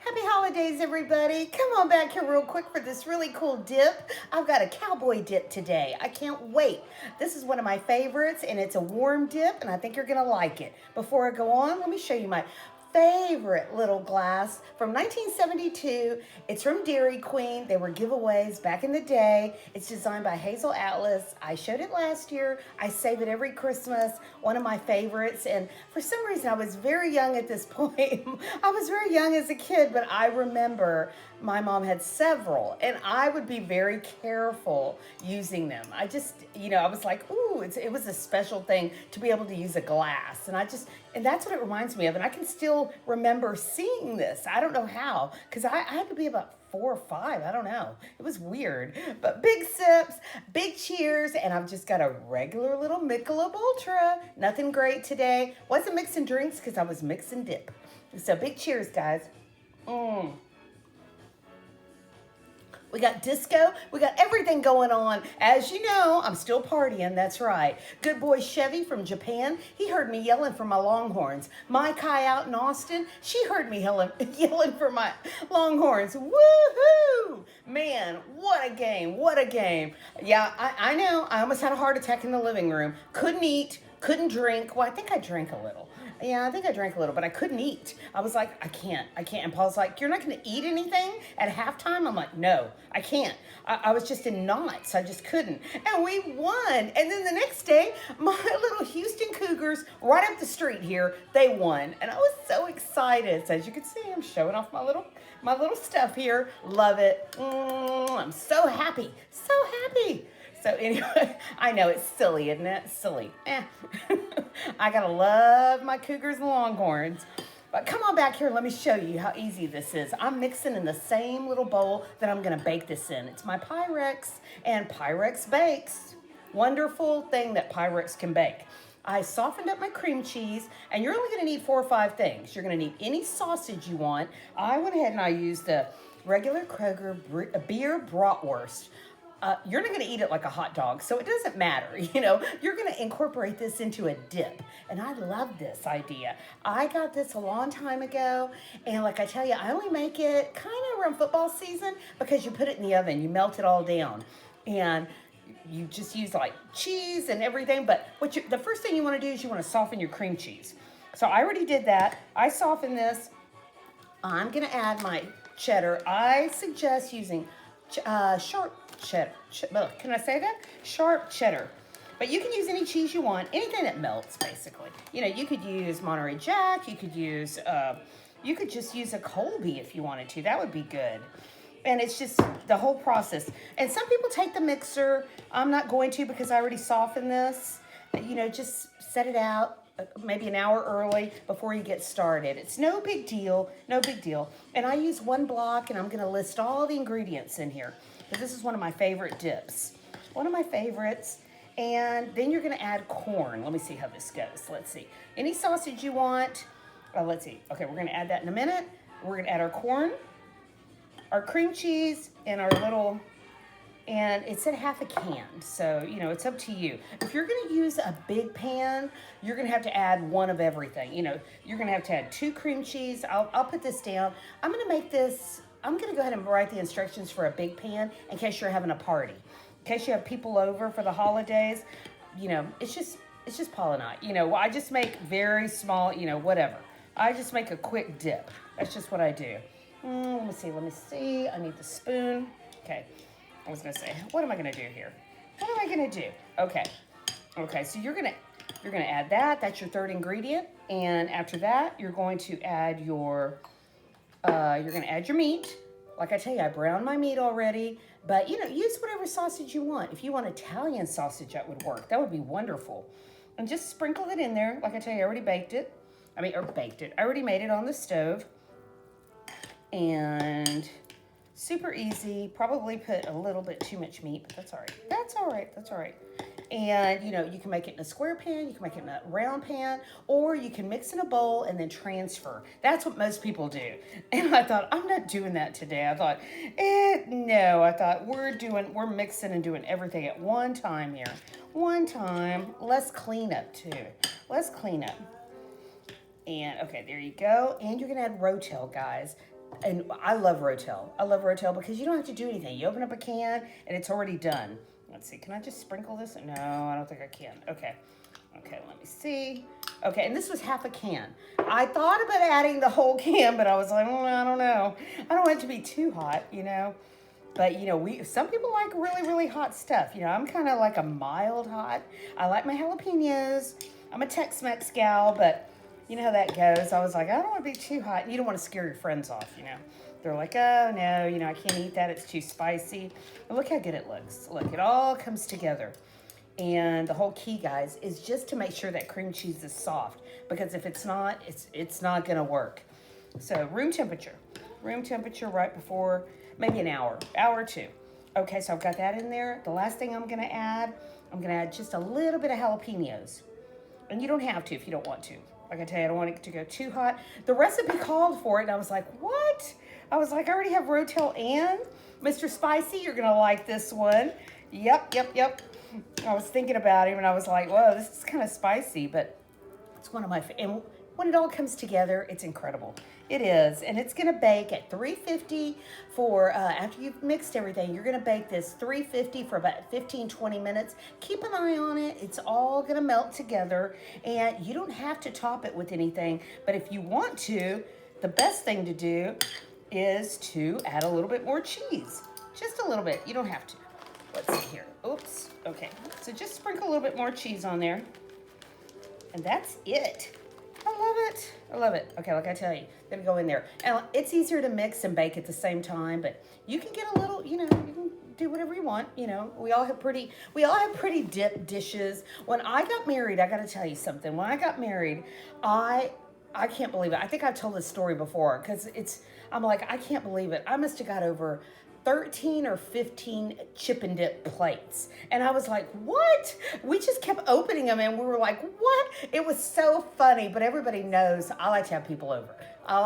Happy holidays, everybody. Come on back here real quick for this really cool dip. I've got a cowboy dip today. I can't wait. This is one of my favorites, and it's a warm dip, and I think you're going to like it. Before I go on, let me show you my favorite little glass from 1972. It's from Dairy Queen. They were giveaways back in the day. It's designed by Hazel Atlas. I showed it last year. I save it every Christmas. One of my favorites. And for some reason, I was very young at this point. I was very young as a kid, but I remember my mom had several, and I would be very careful using them. I just, I was like, ooh, it was a special thing to be able to use a glass. And that's what it reminds me of. And I can still remember seeing this. I don't know how, because I had to be about 4 or 5. I don't know. It was weird. But big sips, big cheers, and I've just got a regular little Michelob Ultra. Nothing great today. Wasn't mixing drinks because I was mixing dip. So big cheers, guys. We got disco. We got everything going on. As you know, I'm still partying. That's right. Good boy Chevy from Japan. He heard me yelling for my Longhorns. My Kai out in Austin. She heard me yelling for my Longhorns. Woohoo! Man, what a game. What a game. Yeah, I know. I almost had a heart attack in the living room. Couldn't eat. Couldn't drink. Well, I think I drank a little. Yeah, I think I drank a little, but I couldn't eat. I was like, I can't. And Paul's like, you're not going to eat anything at halftime? I'm like, no, I can't. I was just in knots. I just couldn't. And we won. And then the next day, my little Houston Cougars, right up the street here, they won. And I was so excited. So as you can see, I'm showing off my little stuff here. Love it. I'm so happy. So happy. So anyway, I know it's silly, isn't it? Silly. I gotta love my Cougars and Longhorns. But come on back here, let me show you how easy this is. I'm mixing in the same little bowl that I'm gonna bake this in. It's my Pyrex, and Pyrex bakes. Wonderful thing that Pyrex can bake. I softened up my cream cheese, and you're only gonna need 4 or 5 things. You're gonna need any sausage you want. I went ahead and I used the regular Kroger beer bratwurst. You're not going to eat it like a hot dog, so it doesn't matter. You're going to incorporate this into a dip, and I love this idea. I got this a long time ago, and like I tell you, I only make it kind of around football season because you put it in the oven, you melt it all down, and you just use like cheese and everything. But the first thing you want to do is you want to soften your cream cheese. So I already did that. I softened this. I'm going to add my cheddar. I suggest using sharp cheddar. Can I say that? Sharp cheddar. But you can use any cheese you want, anything that melts, basically. You could use Monterey Jack. You could just use a Colby if you wanted to. That would be good. And it's just the whole process. And some people take the mixer. I'm not going to because I already softened this. Just set it out maybe an hour early before you get started. It's no big deal, no big deal. And I use 1 block, and I'm going to list all the ingredients in here. Because this is one of my favorite dips. One of my favorites. And then you're going to add corn. Let me see how this goes. Let's see. Any sausage you want. Let's see. Okay, we're going to add that in a minute. We're going to add our corn, our cream cheese, and our little... And it said half a can, so, it's up to you. If you're going to use a big pan, you're going to have to add 1 of everything. You're going to have to add 2 cream cheese. I'll put this down. I'm going to make this... I'm going to go ahead and write the instructions for a big pan in case you're having a party. In case you have people over for the holidays, it's just Paul and I. I just make very small, whatever. I just make a quick dip. That's just what I do. Let me see. I need the spoon. Okay. I was going to say, what am I going to do here? What am I going to do? Okay, so you're going to add that. That's your 3rd ingredient. And after that, you're going to add your meat. Like I tell you, I browned my meat already. But, use whatever sausage you want. If you want Italian sausage, that would work. That would be wonderful. And just sprinkle it in there. Like I tell you, I already baked it. I already made it on the stove. And... super easy. Probably put a little bit too much meat, but that's all right. That's all right. And, you can make it in a square pan, you can make it in a round pan, or you can mix in a bowl and then transfer. That's what most people do. And I thought, I'm not doing that today. I thought, no. I thought, we're mixing and doing everything at one time here. One time. Less cleanup, too. Less cleanup. And, okay, there you go. And you're going to add rotel, guys. and I love rotel. I love rotel because you don't have to do anything. You open up a can and it's already done. Let's see, can I just sprinkle this? No, I don't think I can. Okay, let me see. Okay, and this was half a can. I thought about adding the whole can, but I was like, I don't know. I don't want it to be too hot, you know. But, you know, some people like really, really hot stuff. You know, I'm kind of like a mild hot. I like my jalapenos. I'm a Tex-Mex gal, but you know how that goes. I was like, I don't want to be too hot. You don't want to scare your friends off, you know. They're like, oh, no, you know, I can't eat that. It's too spicy. But look how good it looks. Look, it all comes together. And the whole key, guys, is just to make sure that cream cheese is soft. Because if it's not, it's not going to work. So room temperature right before, maybe an hour or two. Okay, so I've got that in there. The last thing I'm going to add just a little bit of jalapenos. And you don't have to if you don't want to. Like I tell you, I don't want it to go too hot. The recipe called for it, and I was like, what? I was like, I already have rotel and Mr. Spicy. You're going to like this one. Yep. I was thinking about him, and I was like, whoa, this is kind of spicy, but it's one of my favorites. And when it all comes together, it's incredible. It is, and it's going to bake at 350 for, after you've mixed everything, you're going to bake this 350 for about 15-20 minutes. Keep an eye on it. It's all going to melt together, and you don't have to top it with anything, but if you want to, the best thing to do is to add a little bit more cheese. Just a little bit. You don't have to. Let's see here. Oops. Okay. So just sprinkle a little bit more cheese on there, and that's it. I love it. Okay, like I tell you, gonna go in there. And it's easier to mix and bake at the same time, but you can get a little, you know, you can do whatever you want. You know, we all have pretty dip dishes. When I got married, I gotta tell you something. When I got married, I can't believe it. I think I've told this story before because I'm like, I can't believe it. I must have got over 13 or 15 chip and dip plates. And I was like, what? We just kept opening them and we were like, what? It was so funny, but everybody knows I like to have people over. I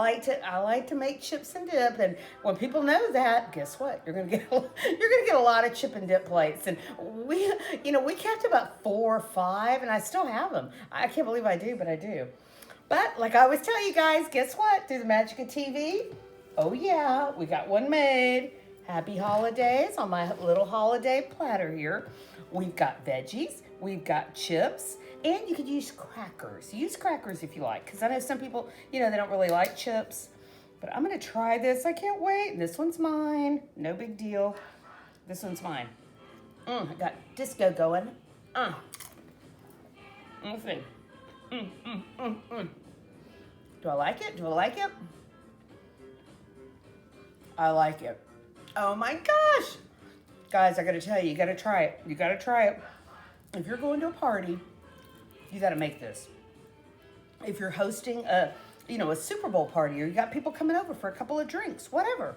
like to make chips and dip, and when people know that, guess what? You're gonna get a lot of chip and dip plates. And we kept about 4 or 5, and I still have them. I can't believe I do, but I do. But like I always tell you guys, guess what? Through the magic of TV, oh yeah, we got one made. Happy holidays on my little holiday platter here. We've got veggies, we've got chips, and you could use crackers. Use crackers if you like, because I know some people, you know, they don't really like chips. But I'm going to try this. I can't wait. This one's mine. No big deal. This one's mine. I got disco going. Let's see. Do I like it? I like it. Oh my gosh. Guys, I gotta tell you, you gotta try it. If you're going to a party, you gotta make this. If you're hosting a Super Bowl party, or you got people coming over for a couple of drinks, whatever.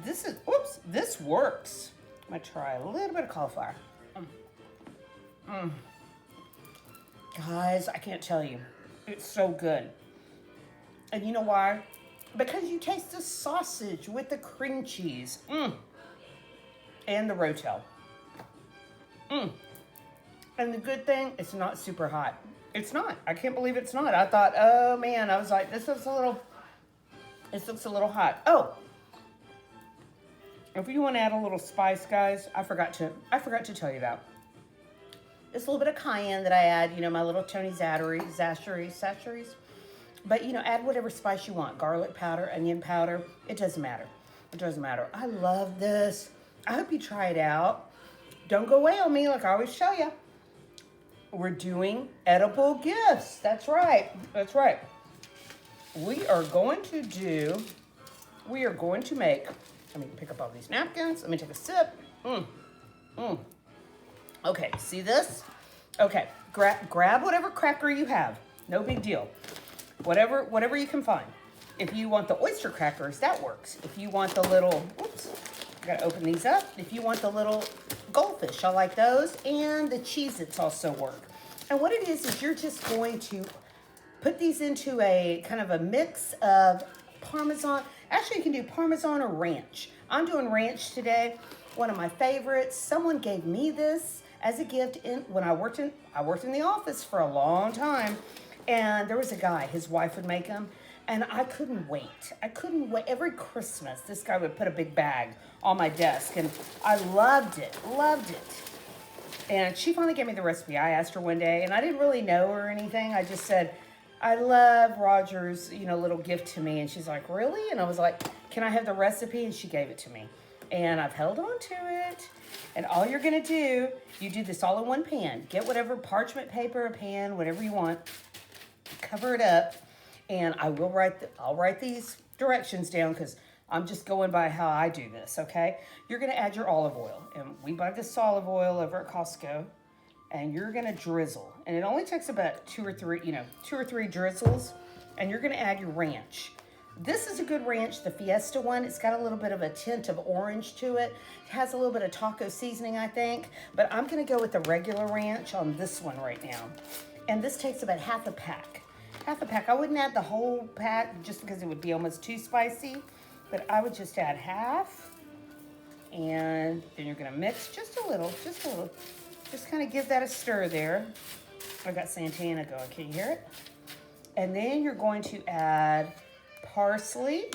This works. I'm gonna try a little bit of cauliflower. Guys, I can't tell you. It's so good. And you know why? Because you taste the sausage with the cream cheese. And the rotel. And the good thing, it's not super hot. It's not. I can't believe it's not. I thought, oh man, I was like, this looks a little hot. Oh, if you want to add a little spice, guys, I forgot to tell you that. It's a little bit of cayenne that I add, you know, my little Tony Zachary's. But, you know, add whatever spice you want. Garlic powder, onion powder. It doesn't matter. I love this. I hope you try it out. Don't go away on me like I always show you. We're doing edible gifts. That's right. We are going to make, let me pick up all these napkins. Let me take a sip. Okay, see this? Okay, grab whatever cracker you have. No big deal. Whatever you can find. If you want the oyster crackers, that works. If you want the little, I gotta open these up. If you want the little goldfish, I like those. And the Cheez-Its also work. And what it is you're just going to put these into a kind of a mix of Parmesan. Actually, you can do Parmesan or ranch. I'm doing ranch today. One of my favorites. Someone gave me this as a gift when I worked in the office for a long time. And there was a guy, his wife would make them. And I couldn't wait. I couldn't wait. Every Christmas, this guy would put a big bag on my desk, and I loved it, loved it. And she finally gave me the recipe. I asked her one day, and I didn't really know her or anything. I just said, I love Roger's, little gift to me. And she's like, really? And I was like, can I have the recipe? And she gave it to me. And I've held on to it. And all you're going to do, you do this all in one pan. Get whatever parchment paper, a pan, whatever you want. Cover it up. And I'll write these directions down because I'm just going by how I do this, okay? You're going to add your olive oil. And we buy this olive oil over at Costco. And you're going to drizzle. And it only takes about two or three drizzles. And you're going to add your ranch. This is a good ranch, the Fiesta one. It's got a little bit of a tint of orange to it. It has a little bit of taco seasoning, I think. But I'm going to go with the regular ranch on this one right now. And this takes about half a pack. Half a pack. I wouldn't add the whole pack just because it would be almost too spicy. But I would just add half. And then you're going to mix just a little. Just kind of give that a stir there. I got Santana going. Can you hear it? And then you're going to add parsley.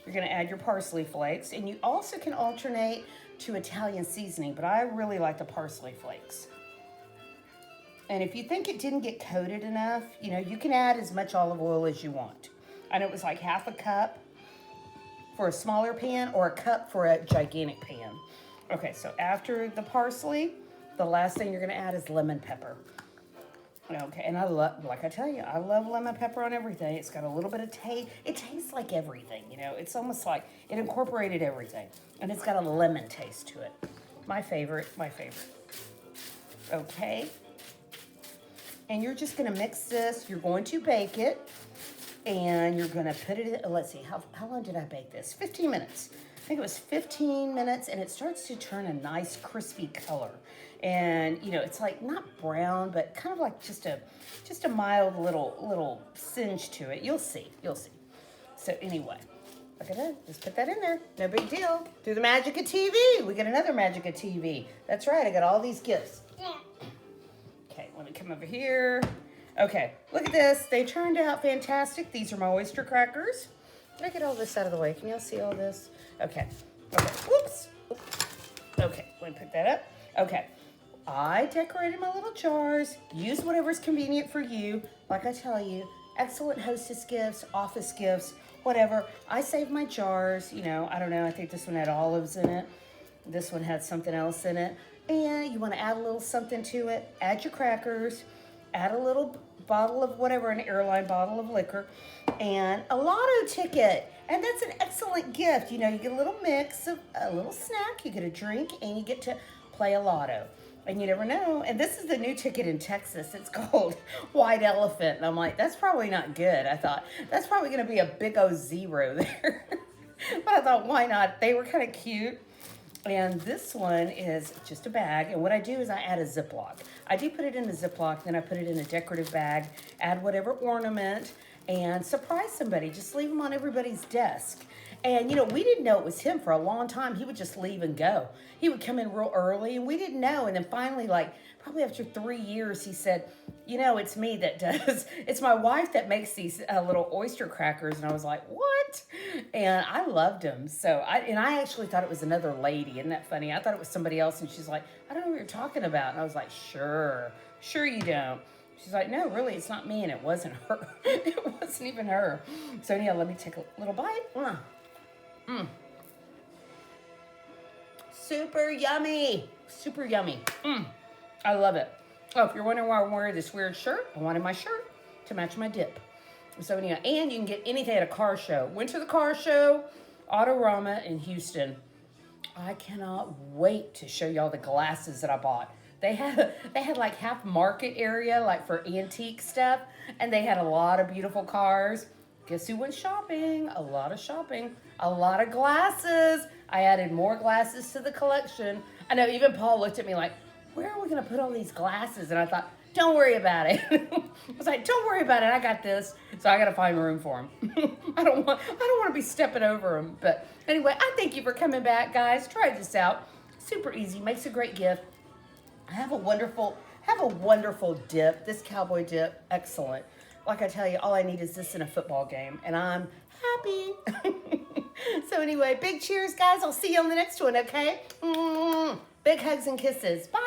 You're going to add your parsley flakes. And you also can alternate to Italian seasoning, but I really like the parsley flakes. And if you think it didn't get coated enough, you can add as much olive oil as you want. I know it was like half a cup for a smaller pan or a cup for a gigantic pan. Okay, so after the parsley, the last thing you're going to add is lemon pepper. Okay, and I love lemon pepper on everything. It's got a little bit of taste. It tastes like everything, It's almost like it incorporated everything. And it's got a lemon taste to it. My favorite. Okay. And you're just going to mix this. You're going to bake it. And you're going to put it in. Let's see, how long did I bake this? 15 minutes. I think it was 15 minutes, and it starts to turn a nice crispy color. And, it's like not brown, but kind of like just a mild little singe to it. You'll see. So anyway, look at that. Just put that in there. No big deal. Do the magic of TV. We get another magic of TV. That's right. I got all these gifts. Okay, let me come over here. Okay, look at this. They turned out fantastic. These are my oyster crackers. Let me get all this out of the way. Can y'all see all this? Okay. Whoops. Okay, let me pick that up. Okay. I decorated my little jars. Use whatever's convenient for you. Like I tell you, excellent hostess gifts, office gifts, whatever. I save my jars. I don't know. I think this one had olives in it. This one had something else in it. And you want to add a little something to it. Add your crackers. Add a little bottle of whatever, an airline bottle of liquor. And a lotto ticket. And that's an excellent gift. You get a little mix of a little snack. You get a drink and you get to play a lotto. And you never know. And this is the new ticket in Texas. It's called White Elephant. And I'm like, that's probably not good. I thought, that's probably going to be a big O zero there. But I thought, why not? They were kind of cute. And this one is just a bag. And what I do is I add a Ziploc. I do put it in a Ziploc. Then I put it in a decorative bag. Add whatever ornament. And surprise somebody. Just leave them on everybody's desk. And, we didn't know it was him for a long time. He would just leave and go. He would come in real early, and we didn't know. And then finally, probably after 3 years, he said, it's me that does. It's my wife that makes these little oyster crackers. And I was like, what? And I loved them. So, I actually thought it was another lady. Isn't that funny? I thought it was somebody else. And she's like, I don't know what you're talking about. And I was like, sure you don't. She's like, no, really, it's not me. And it wasn't her. It wasn't even her. So anyhow, let me take a little bite. Super yummy. Super yummy. I love it. Oh, if you're wondering why I'm wearing this weird shirt, I wanted my shirt to match my dip. So anyhow, and you can get anything at a car show. Went to the car show, Autorama in Houston. I cannot wait to show y'all the glasses that I bought. They had like half market area, like for antique stuff, and they had a lot of beautiful cars. Guess who went shopping? A lot of shopping. A lot of glasses. I added more glasses to the collection. I know even Paul looked at me like, where are we going to put all these glasses? And I thought, don't worry about it. I was like, don't worry about it. I got this. So I got to find room for them. I don't want to be stepping over them. But anyway, I thank you for coming back, guys. Try this out. Super easy. Makes a great gift. Have a wonderful dip. This Cowboy dip, excellent. Like I tell you, all I need is this in a football game, and I'm happy. So anyway, big cheers, guys. I'll see you on the next one, okay? Big hugs and kisses. Bye.